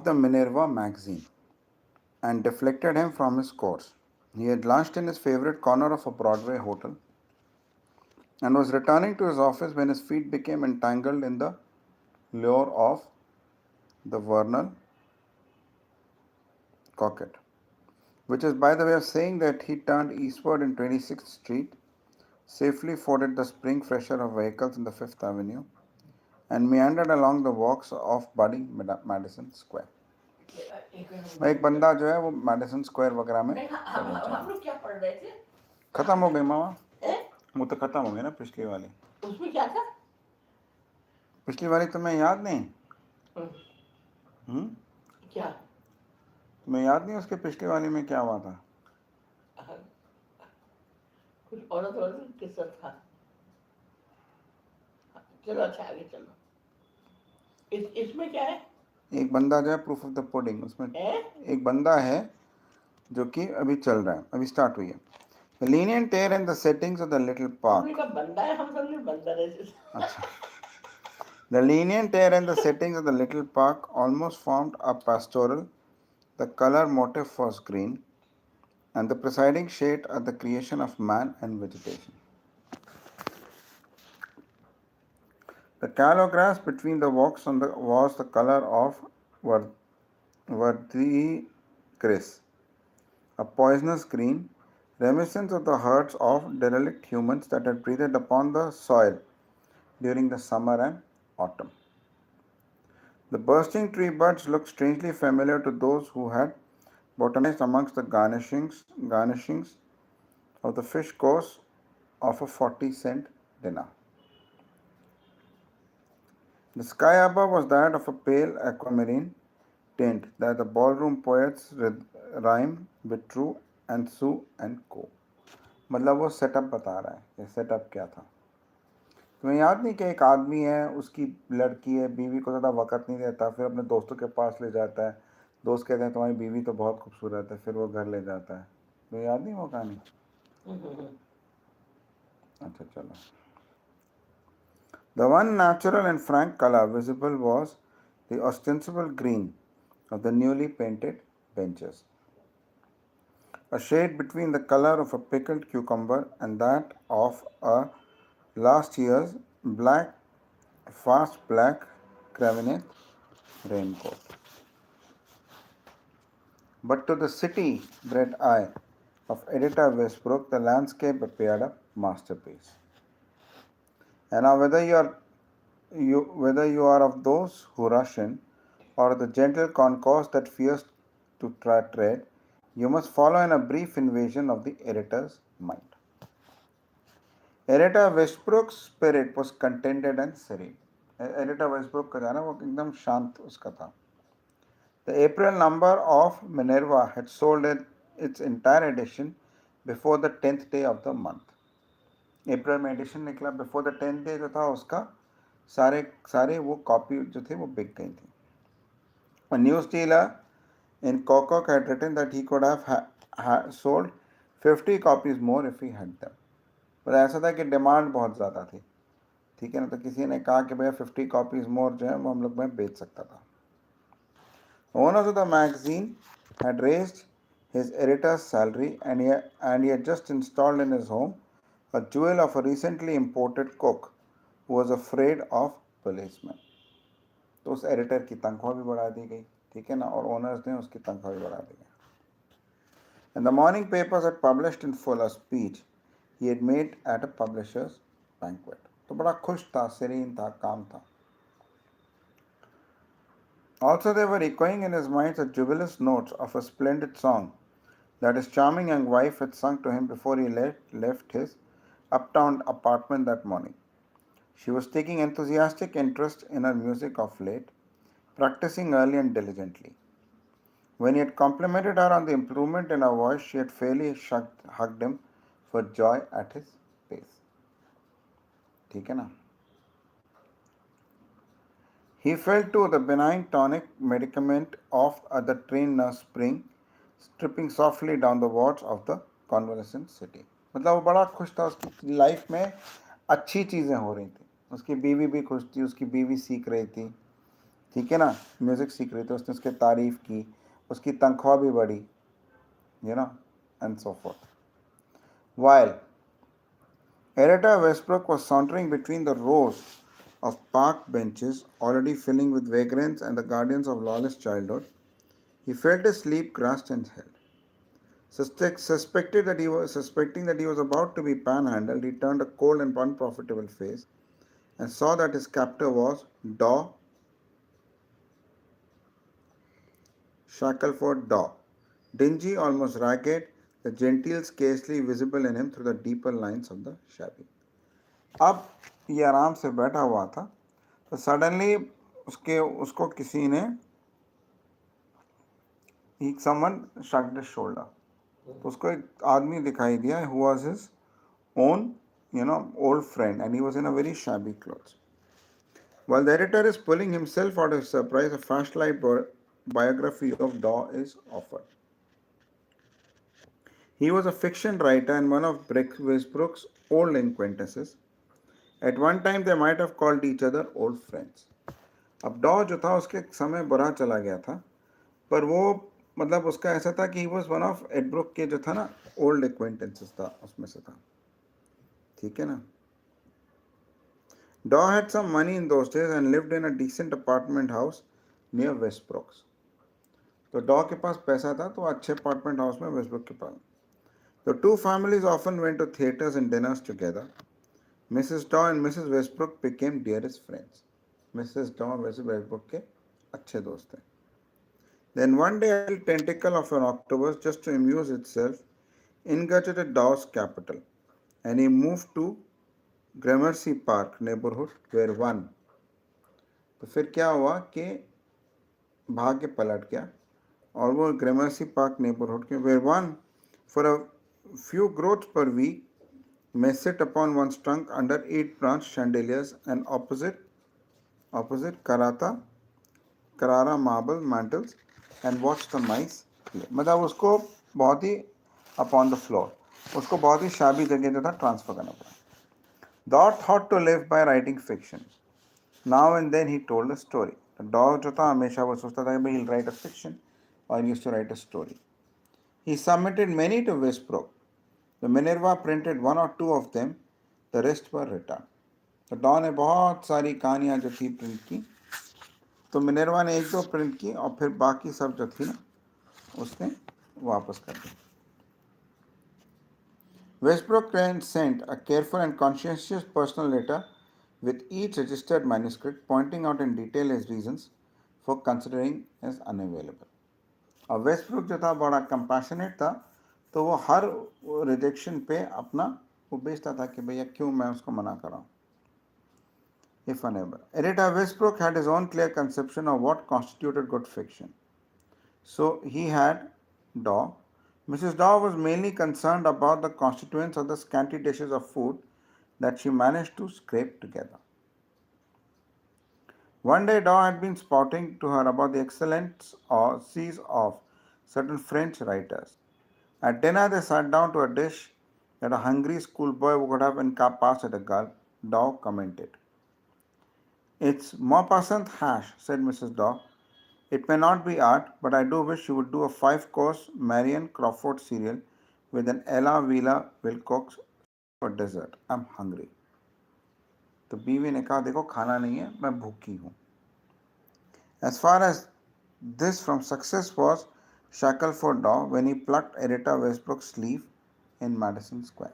of the Minerva magazine and deflected him from his course. He had lunched in his favorite corner of a Broadway hotel and was returning to his office when his feet became entangled in the lure of the Vernal Coquette, which is by the way of saying that he turned eastward in 26th Street, safely forded the spring fresher of vehicles in the Fifth Avenue, and meandered along the walks of budding Madison Square. एक बंदा जो है वो Madison Square वगैरह में हम लोग क्या पढ़ रहे थे खत्म हो गई मामा वो तो खत्म हो गई ना पिछली वाली उसमें क्या था पिछली वाली तुम्हें याद नहीं क्या तुम्हें याद नहीं उसके पिछली वाली में क्या हुआ था कुछ औरत के साथ था चलो अच्छा आगे चलो इसमें क्या है एक बंदा जो है प्रूफ ऑफ द पुडिंग उसमें एक बंदा है जो कि अभी चल रहा है अभी स्टार्ट हुई है The lenient tear in the settings of the little park. अच्छा. The lenient tear in the settings of the little park almost formed a pastoral. The color motif was green, and the presiding shade are the creation of man and vegetation. The callow grass between the walks was the color of verdigris, a poisonous green, reminiscent of the herds of derelict humans that had breathed upon the soil during the summer and autumn. The bursting tree buds looked strangely familiar to those who had botanized amongst the garnishings of the fish course of a 40-cent dinner. The sky above was that of a pale aquamarine tint that the ballroom poets rhyme with true and sue and co. मतलब वो setup बता रहा है ये setup क्या था तुम्हें याद नहीं कि एक आदमी है उसकी लड़की है बीवी को ज़्यादा वक़्त नहीं देता फिर अपने दोस्तों के पास ले जाता है दोस्त कहते हैं तुम्हारी बीवी तो बहुत खूबसूरत है फिर वो घर ले जाता है तुम्हें याद नहीं वो कहानी अच्छा चलो The one natural and frank color visible was the ostensible green of the newly painted benches. A shade between the color of a pickled cucumber and that of a last year's fast black cravat raincoat. But to the city-bred eye of editor Westbrook, the landscape appeared a masterpiece. And now whether you are of those who rush in, or the gentle concourse that fears to tread, you must follow in a brief invasion of the editor's mind. Editor Westbrook's spirit was contented and serene. Editor Westbrook का जाना वो एकदम शांत उसका था. The April number of Minerva had sold its entire edition before the 10th day of the month. अप्रैल में addition निकला before the 10th day जो था उसका सारे वो कॉपी जो थे वो बिक गई थी. A news dealer in Kokok had written that he could have sold 50 copies more if he had them. पर ऐसा था कि डिमांड बहुत ज़्यादा थी ठीक है ना तो किसी ने कहा कि भैया 50 copies more जो है वो हम लोग में बेच सकता था. Owners of the magazine had raised his editor's salary and he had just installed in his home a jewel of a recently imported cook who was afraid of policemen. तो उस एडिटर की तनख्वाह भी बढ़ा दी गई ठीक है ना और ओनर्स ने उसकी तनख्वाह भी बढ़ा दी गई. And the morning papers had published in full a speech he had made at a publisher's banquet. तो बड़ा खुश था serene था काम था. Also they were echoing in his mind the jubilous notes of a splendid song that his charming young wife had sung to him before he left his uptown apartment that morning. She was taking enthusiastic interest in her music of late, practicing early and diligently. When he had complimented her on the improvement in her voice, she had fairly hugged him for joy at his pace. ठीक है ना? He felt too the benign tonic medicament of the trained nurse spring, stripping softly down the wards of the convalescent city. मतलब वो बड़ा खुश था उसकी life में अच्छी चीज़ें हो रही थी उसकी बीवी भी खुश थी उसकी बीवी सीख रही थी ठीक है ना, म्यूज़िक सीख रही थी, उसने उसकी तारीफ़ की, उसकी तनख्वाह भी बढ़ी, and so fourth. While Eretta Westbrook was sauntering between the rows of park benches, already filling with vagrants and the guardians of lawless childhood, he felt his sleep grasped and held. Suspecting that he was about to be panhandled, he turned a cold and unprofitable face and saw that his captor was Daw Shackelford Daw, dingy, almost ragged, the genteel scarcely visible in him through the deeper lines of the shabby. अब ये आराम से बैठा हुआ था, तो suddenly उसको किसी ने समवन शक्ड हिज शोल्डर, तो उसको एक आदमी दिखाई दिया who was his own old friend, and he was in a very shabby clothes. While the editor is pulling himself out of surprise, a flashlight biography of Daw is offered. He was a fiction writer and one of Westbrook's old acquaintances. At one time they might have called each other old friends. अब डॉ जो था उसके समय बुरा चला गया था, पर वो मतलब उसका ऐसा था कि ही वॉज वन ऑफ एडब्रुक के जो था ना ओल्ड एक्वेंटेंसेस था, उसमें से था. ठीक है ना. Dr had some money in those days and lived in a decent apartment house near Westbrooks. तो डॉ के पास पैसा था, तो अच्छे अपार्टमेंट हाउस में वेस्टब्रुक के पास. The two families often went to theaters and dinners together. Mrs. Daw and Mrs. Westbrook became dearest friends. Mrs. Daw and Mrs. Westbrook के अच्छे दोस्त थे. Then one day a little tentacle of an octopus, just to amuse itself, ingurgited Daw's capital, and he moved to Gramercy Park neighborhood where one. तो फिर क्या हुआ कि भाग्य पलट गया और वो ग्रेमर्सी पार्क नेबरहुड के where one for a few groats per week may sit upon one's trunk under 8-branch chandeliers and opposite Carrara marble mantles and watch the mice play. मतलब उसको बहुत ही upon the floor, उसको बहुत ही शाबी जगह जो था transfer करना पड़ा. Daw thought to live by writing fiction. Now and then he told a story. Daw जो था हमेशा वो सोचता था कि he'll write a fiction or he used to write a story. He submitted many to Westbrook. The Minerva printed one or two of them. The rest were returned. तो डॉ ने बहुत सारी कहानियाँ जो थी प्रिंट की, तो मिनरवा ने एक दो प्रिंट की और फिर बाकी सब जो थी ना उसने वापस कर दी. Westbrook sent a careful and conscientious personal letter with each registered manuscript pointing out in detail his reasons for considering as unavailable. और वेस्टब्रुक जो था बड़ा कंपैशनेट था, तो वो हर रिजेक्शन पे अपना वो बेचता था कि भैया क्यों मैं उसको मना कर रहा हूँ. If unable. Editor Westbrook had his own clear conception of what constituted good fiction. So he had Daw. Mrs. Daw was mainly concerned about the constituents of the scanty dishes of food that she managed to scrape together. One day Daw had been spouting to her about the excellencies of certain French writers. At dinner they sat down to a dish that a hungry schoolboy would have passed at a gulp. Daw commented. It's Maupassant hash, said Mrs. Daw. It may not be art, but I do wish you would do a 5-course Marion Crawford cereal with an Ella Vila Wilcox for dessert. I'm hungry. तो बीवी ने कहा देखो खाना नहीं है, मैं भूखी हूँ. As far as this from success was Shackelford Daw when he plucked Editor Westbrook's sleeve in Madison Square.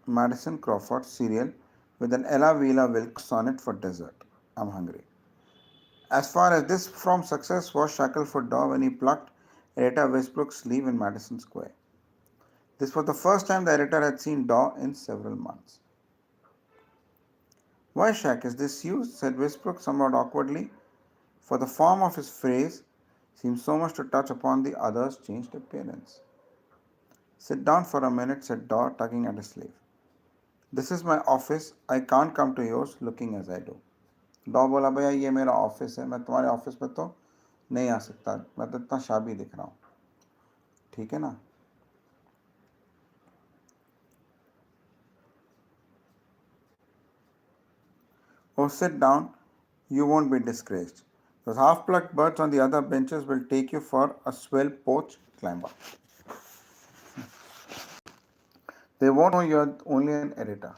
Madison Crawford cereal with an Ella Vila Wilcox sonnet for dessert. I'm hungry. As far as this from success was Shackelford Daw when he plucked Editor Westbrook's sleeve in Madison Square. This was the first time the editor had seen Daw in several months. Why, Shack, is this you? Said Westbrook somewhat awkwardly, for the form of his phrase seemed so much to touch upon the other's changed appearance. Sit down for a minute, said Daw, tugging at his sleeve. This is my office. I can't come to yours looking as I do. डॉ बोला भैया ये मेरा office है, मैं तुम्हारे office में तो नहीं आ सकता, मैं तो इतना शाबी दिख रहा हूँ. ठीक है ना. or sit down, you won't be disgraced. Those half-plucked birds on the other benches will take you for a swell porch climber. They won't know you're only an editor.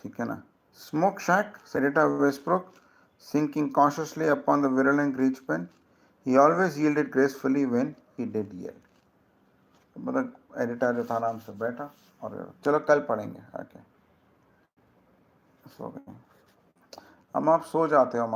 ठीक है ना? Smoke shack, said editor Westbrook, sinking cautiously upon the virulent grease pen. He always yielded gracefully when he did yield. मतलब editor जो था आराम से बैठा और चलो कल पढ़ेंगे आके सो गए। हम आप सो जाते हो